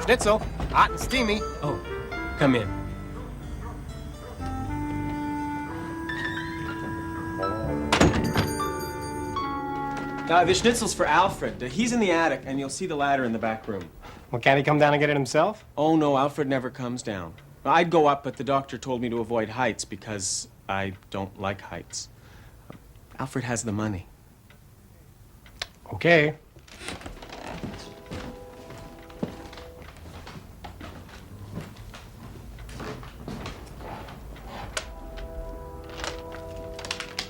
Schnitzel, hot and steamy. Oh, come in. The schnitzel's for Alfred. He's in the attic, and you'll see the ladder in the back room. Well, can't he come down and get it himself? Oh, no, Alfred never comes down. I'd go up, but the doctor told me to avoid heights because I don't like heights. Alfred has the money. Okay.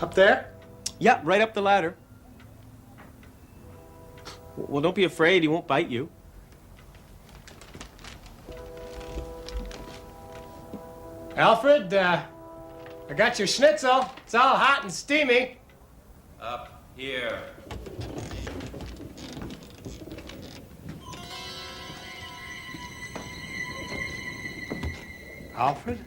Up there? Yeah, right up the ladder. Well, don't be afraid. He won't bite you. Alfred, I got your schnitzel. It's all hot and steamy. Up here. Alfred?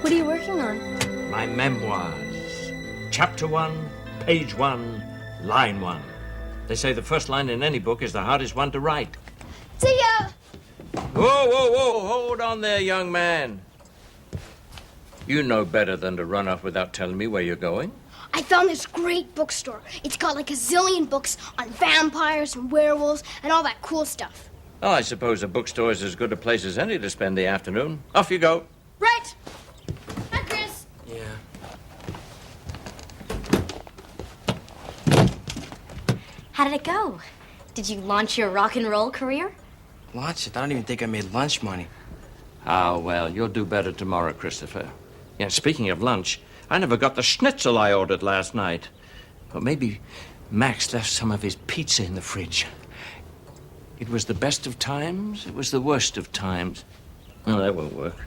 What are you working on? My memoirs. Chapter 1, page 1, line 1. They say the first line in any book is the hardest one to write. See ya! Whoa, whoa, whoa, hold on there, young man. You know better than to run off without telling me where you're going. I found this great bookstore. It's got like a zillion books on vampires and werewolves and all that cool stuff. Oh, I suppose a bookstore is as good a place as any to spend the afternoon. Off you go. Right! Hi, Chris. Yeah. How did it go? Did you launch your rock and roll career? Launch it? I don't even think I made lunch money. Ah, well, you'll do better tomorrow, Christopher. Yeah, speaking of lunch, I never got the schnitzel I ordered last night. But maybe Max left some of his pizza in the fridge. It was the best of times, it was the worst of times. Oh, that won't work.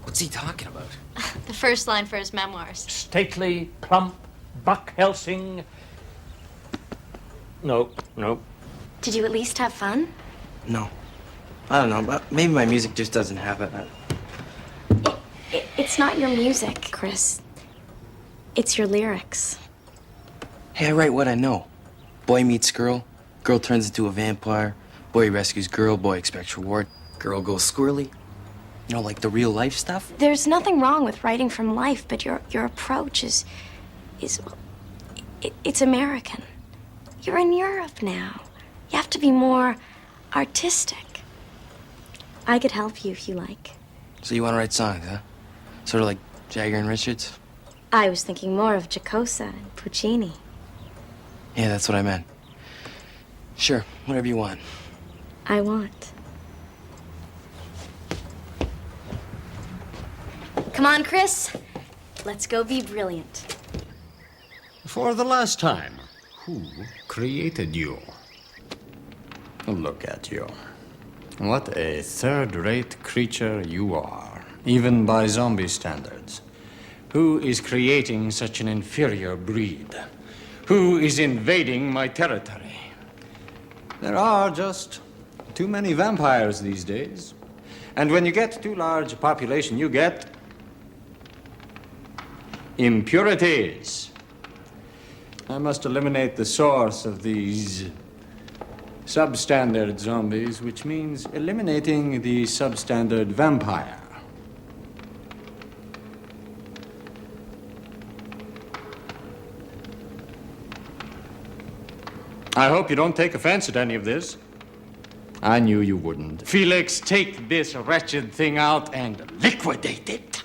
What's he talking about? The first line for his memoirs. Stately, plump, Buck Helsing. No. Did you at least have fun? No. I don't know, but maybe my music just doesn't have it. It's not your music, Chris. It's your lyrics. Hey, I write what I know. Boy meets girl, girl turns into a vampire, boy rescues girl, boy expects reward, girl goes squirrely. You know, like the real life stuff? There's nothing wrong with writing from life, but your approach is well, it's American. You're in Europe now. You have to be more artistic. I could help you if you like. So you want to write songs, huh? Sort of like Jagger and Richards? I was thinking more of Giacosa and Puccini. Yeah, that's what I meant. Sure, whatever you want. I want. Come on, Chris. Let's go be brilliant. For the last time, who created you? Look at you. What a third-rate creature you are, even by zombie standards. Who is creating such an inferior breed? Who is invading my territory? There are just too many vampires these days. And when you get too large a population, you get impurities. I must eliminate the source of these substandard zombies, which means eliminating the substandard vampire. I hope you don't take offense at any of this. I knew you wouldn't. Felix, take this wretched thing out and liquidate it.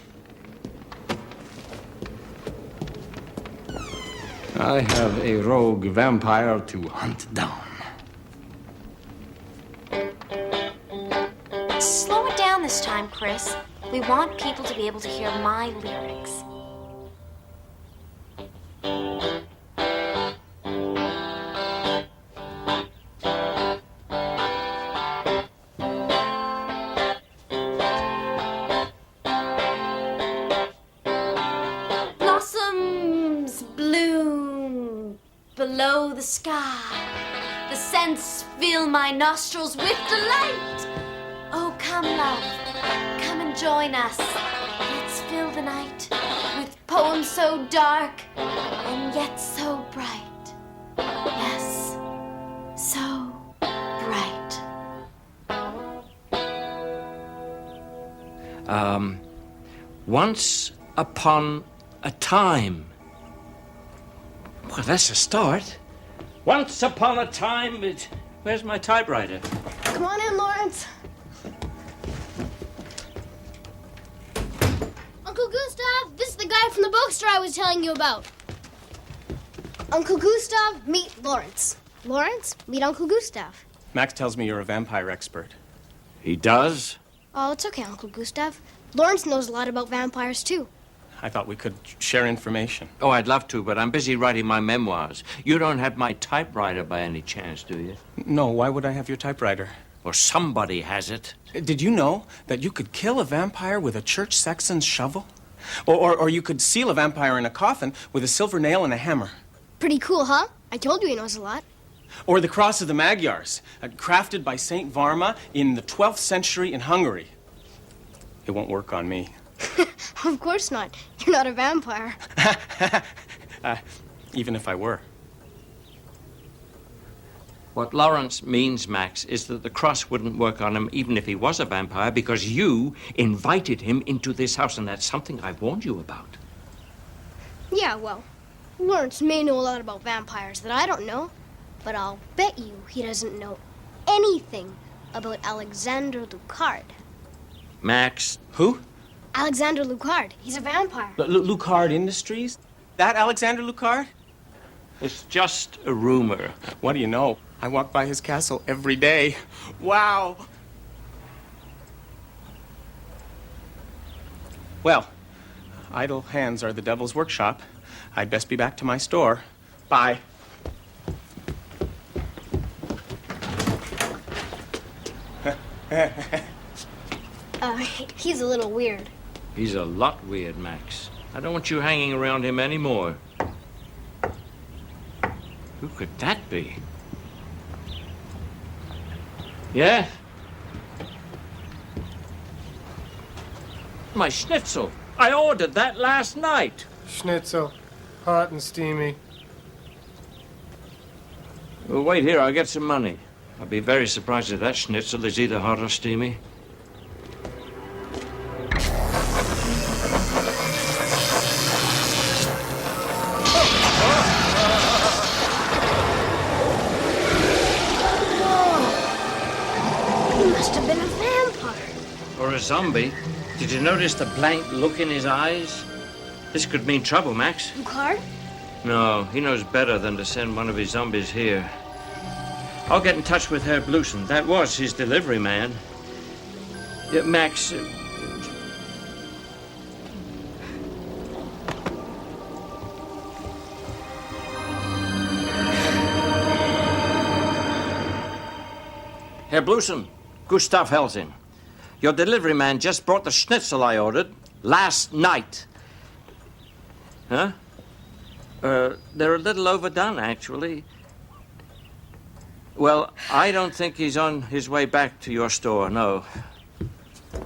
I have a rogue vampire to hunt down. Slow it down this time, Chris. We want people to be able to hear my lyrics. Blossoms bloom below the sky. The scents fill my nostrils with delight. Oh, come, love, come and join us. Let's fill the night with poems so dark and yet so bright. Yes, so bright. Once upon a time. Well, that's a start. Once upon a time, where's my typewriter? Come on in, Lawrence. Uncle Gustav, this is the guy from the bookstore I was telling you about. Uncle Gustav, meet Lawrence. Lawrence, meet Uncle Gustav. Max tells me you're a vampire expert. He does? Oh, it's okay, Uncle Gustav. Lawrence knows a lot about vampires, too. I thought we could share information. Oh, I'd love to, but I'm busy writing my memoirs. You don't have my typewriter by any chance, do you? No, why would I have your typewriter? Or somebody has it. Did you know that you could kill a vampire with a church sexton's shovel? Or you could seal a vampire in a coffin with a silver nail and a hammer? Pretty cool, huh? I told you he knows a lot. Or the cross of the Magyars, crafted by Saint Varma in the 12th century in Hungary. It won't work on me. Of course not. You're not a vampire. Even if I were. What Lawrence means, Max, is that the cross wouldn't work on him even if he was a vampire because you invited him into this house, and that's something I've warned you about. Yeah, well, Lawrence may know a lot about vampires that I don't know, but I'll bet you he doesn't know anything about Alexander Lucard. Max. Who? Alexander Lucard. He's a vampire. Lucard Industries? That Alexander Lucard? It's just a rumor. What do you know? I walk by his castle every day. Wow. Well, idle hands are the devil's workshop. I'd best be back to my store. Bye. He's a little weird. He's a lot weird, Max. I don't want you hanging around him anymore. Who could that be? Yeah? My schnitzel. I ordered that last night. Schnitzel, hot and steamy. Well, wait here. I'll get some money. I'll be very surprised if that schnitzel is either hot or steamy. He must have been a vampire. Or a zombie. Did you notice the blank look in his eyes? This could mean trouble, Max. Lucard? No, he knows better than to send one of his zombies here. I'll get in touch with Herr Blusen. That was his delivery man. Yeah, Max... Herr Blusen, Gustav Helsing. Your delivery man just brought the schnitzel I ordered last night. Huh? They're a little overdone, actually. Well, I don't think he's on his way back to your store, no.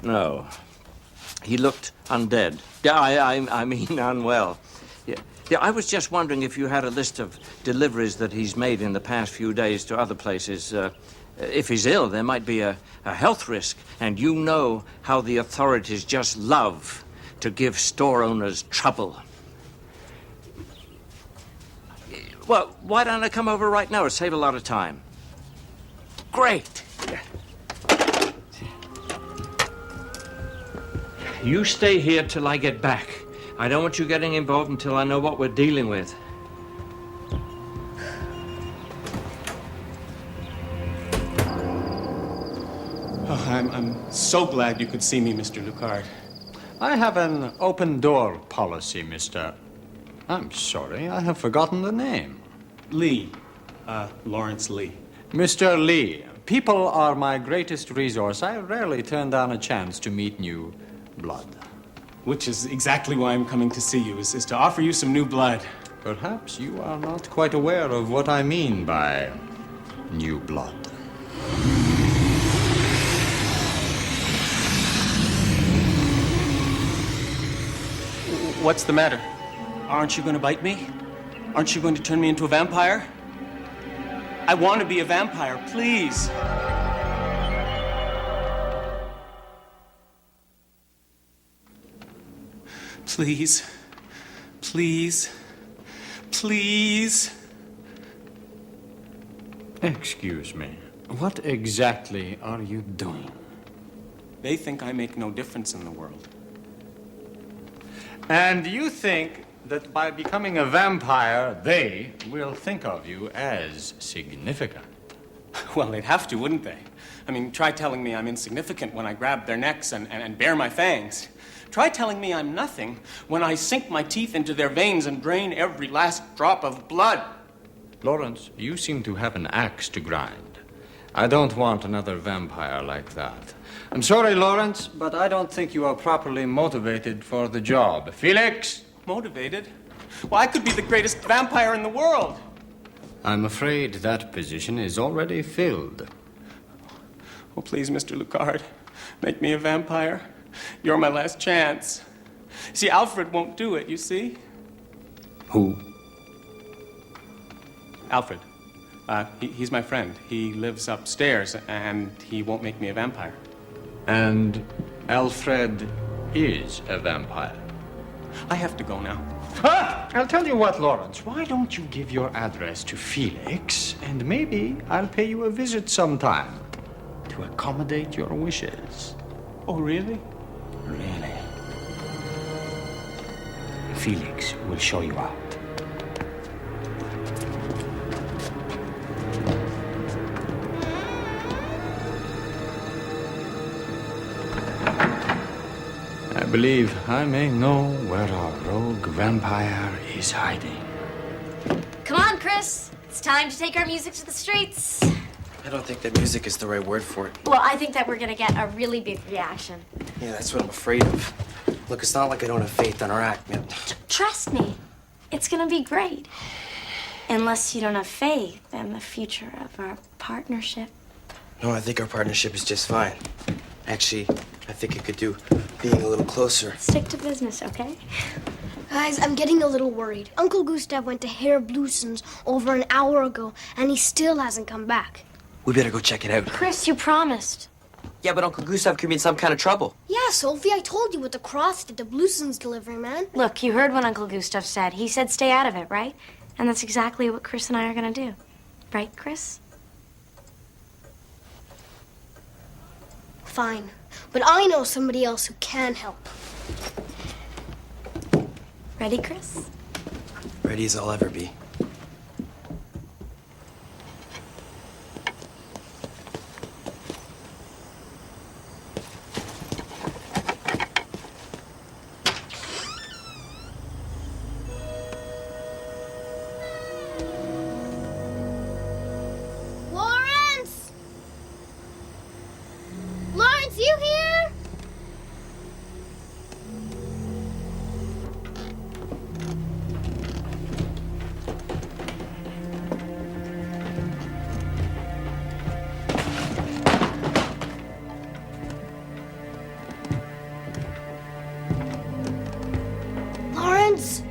No. He looked undead. I mean unwell. Yeah. Yeah, I was just wondering if you had a list of deliveries that he's made in the past few days to other places. If he's ill, there might be a health risk, and you know how the authorities just love to give store owners trouble. Well, why don't I come over right now? It'll save a lot of time. Great. You stay here till I get back. I don't want you getting involved until I know what we're dealing with. Oh, I'm so glad you could see me, Mr. Lucard. I have an open door policy, Mr. I'm sorry, I have forgotten the name. Lee. Lawrence Lee. Mr. Lee, people are my greatest resource. I rarely turn down a chance to meet new blood. Which is exactly why I'm coming to see you, is to offer you some new blood. Perhaps you are not quite aware of what I mean by new blood. What's the matter? Aren't you going to bite me? Aren't you going to turn me into a vampire? I want to be a vampire, please. Please. Please. Please. Excuse me. What exactly are you doing? They think I make no difference in the world. And you think that by becoming a vampire, they will think of you as significant. Well, they'd have to, wouldn't they? I mean, try telling me I'm insignificant when I grab their necks and bare my fangs. Try telling me I'm nothing when I sink my teeth into their veins and drain every last drop of blood. Lawrence, you seem to have an axe to grind. I don't want another vampire like that. I'm sorry, Lawrence, but I don't think you are properly motivated for the job. Felix? Motivated? Well, I could be the greatest vampire in the world. I'm afraid that position is already filled. Oh, please, Mr. Lucard, make me a vampire. You're my last chance. See, Alfred won't do it, you see? Who? Alfred. He's my friend. He lives upstairs, and he won't make me a vampire. And Alfred is a vampire. I have to go now. I'll tell you what, Lawrence. Why don't you give your address to Felix, and maybe I'll pay you a visit sometime to accommodate your wishes. Oh, really? Really? Felix will show you out. I believe I may know where our rogue vampire is hiding. Come on, Chris. It's time to take our music to the streets. I don't think that music is the right word for it. Well, I think that we're gonna get a really big reaction. Yeah, that's what I'm afraid of. Look, it's not like I don't have faith on our act, man. Trust me, it's gonna be great. Unless you don't have faith in the future of our partnership. No, I think our partnership is just fine. Actually, I think it could do being a little closer. Stick to business, okay? Guys, I'm getting a little worried. Uncle Gustav went to Herr Blussen's over an hour ago, and he still hasn't come back. We better go check it out. Chris, you promised. Yeah, but Uncle Gustav could be in some kind of trouble. Yeah, Sophie, I told you what the cross did to Blussen's delivery, man. Look, you heard what Uncle Gustav said. He said stay out of it, right? And that's exactly what Chris and I are gonna do. Right, Chris? Fine. But I know somebody else who can help. Ready, Chris? Ready as I'll ever be. Lawrence! Lawrence, you here? Lawrence?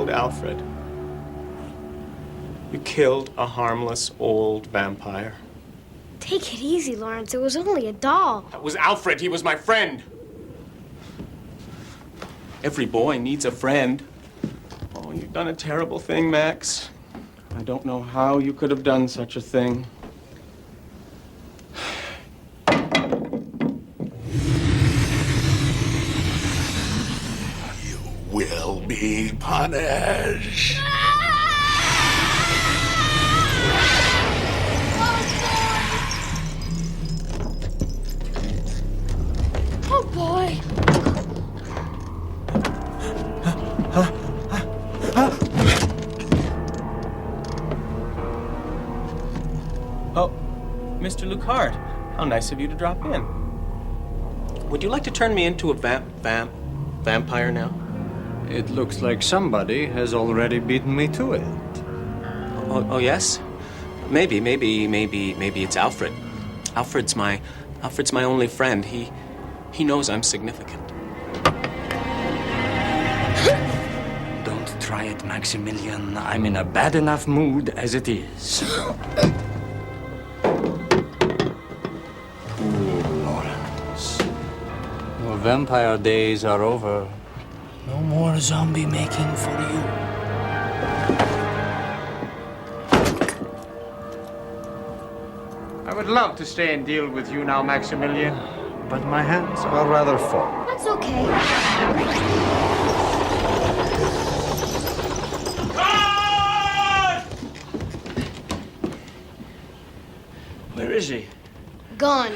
killed Alfred. You killed a harmless old vampire. Take it easy, Lawrence. It was only a doll. That was Alfred. He was my friend. Every boy needs a friend. Oh, you've done a terrible thing, Max. I don't know how you could have done such a thing. You will be punished. Oh, boy. Oh, Mr. Lucard, how nice of you to drop in. Would you like to turn me into a vampire now? It looks like somebody has already beaten me to it. Oh yes? Maybe it's Alfred. Alfred's my only friend. He knows I'm significant. Don't try it, Maximilian. I'm in a bad enough mood as it is. Lawrence. Your vampire days are over. No more zombie making for you. I would love to stay and deal with you now, Maximilian, but my hands are rather full. That's okay. Where is he? Gone.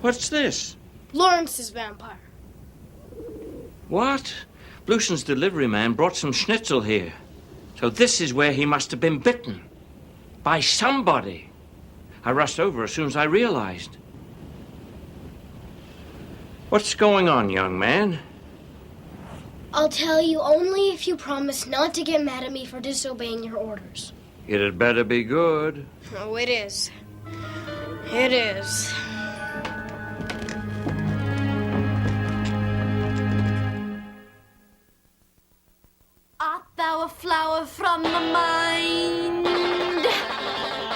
What's this? Lawrence's vampire. What? Blusen's delivery man brought some schnitzel here. So this is where he must have been bitten. By somebody. I rushed over as soon as I realized. What's going on, young man? I'll tell you only if you promise not to get mad at me for disobeying your orders. It had better be good. Oh, it is. It is. Art thou a flower from the mind?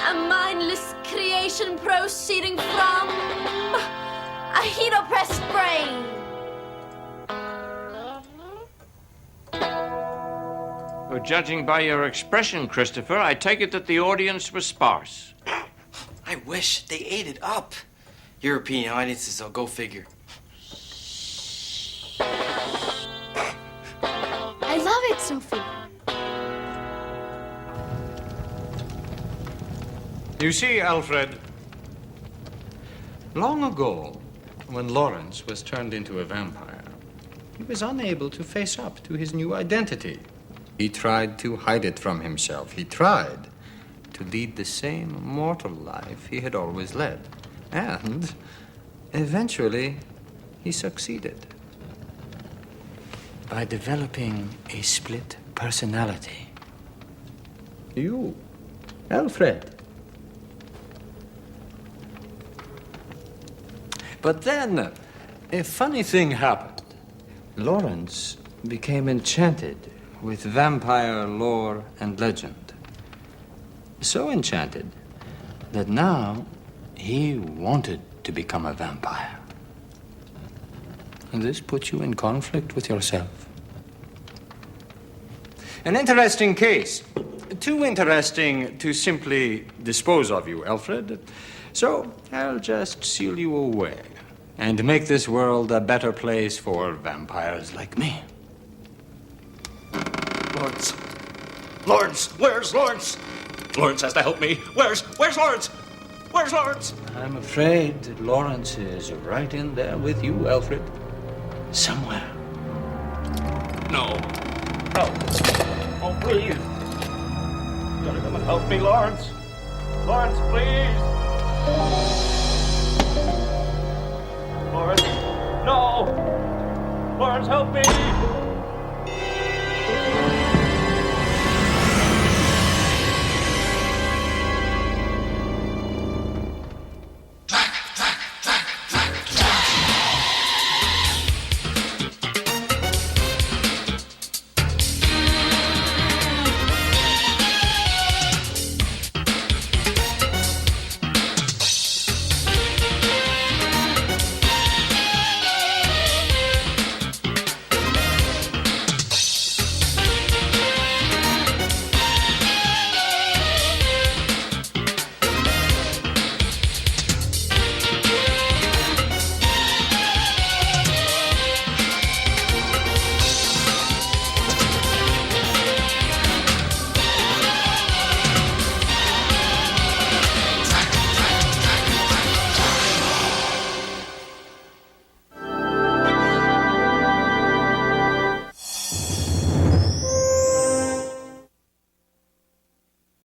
A mindless creation proceeding from a heat-oppressed brain? Well, judging by your expression, Christopher, I take it that the audience was sparse. I wish they ate it up. European audiences, I'll go figure. I love it, Sophie. You see, Alfred, long ago, when Lawrence was turned into a vampire, he was unable to face up to his new identity. He tried to hide it from himself. He tried to lead the same mortal life he had always led. And eventually, he succeeded by developing a split personality. You, Alfred. But then, a funny thing happened. Lawrence became enchanted with vampire lore and legend. So enchanted that now he wanted to become a vampire. And this puts you in conflict with yourself. An interesting case. Too interesting to simply dispose of you, Alfred. So I'll just seal you away and make this world a better place for vampires like me. Lawrence. Lawrence! Where's Lawrence? Lawrence has to help me. Where's Lawrence? Where's Lawrence? I'm afraid that Lawrence is right in there with you, Alfred. Somewhere. No. Help. Oh, please. You gotta come and help me, Lawrence. Lawrence, please. Lawrence. No. Lawrence, help me.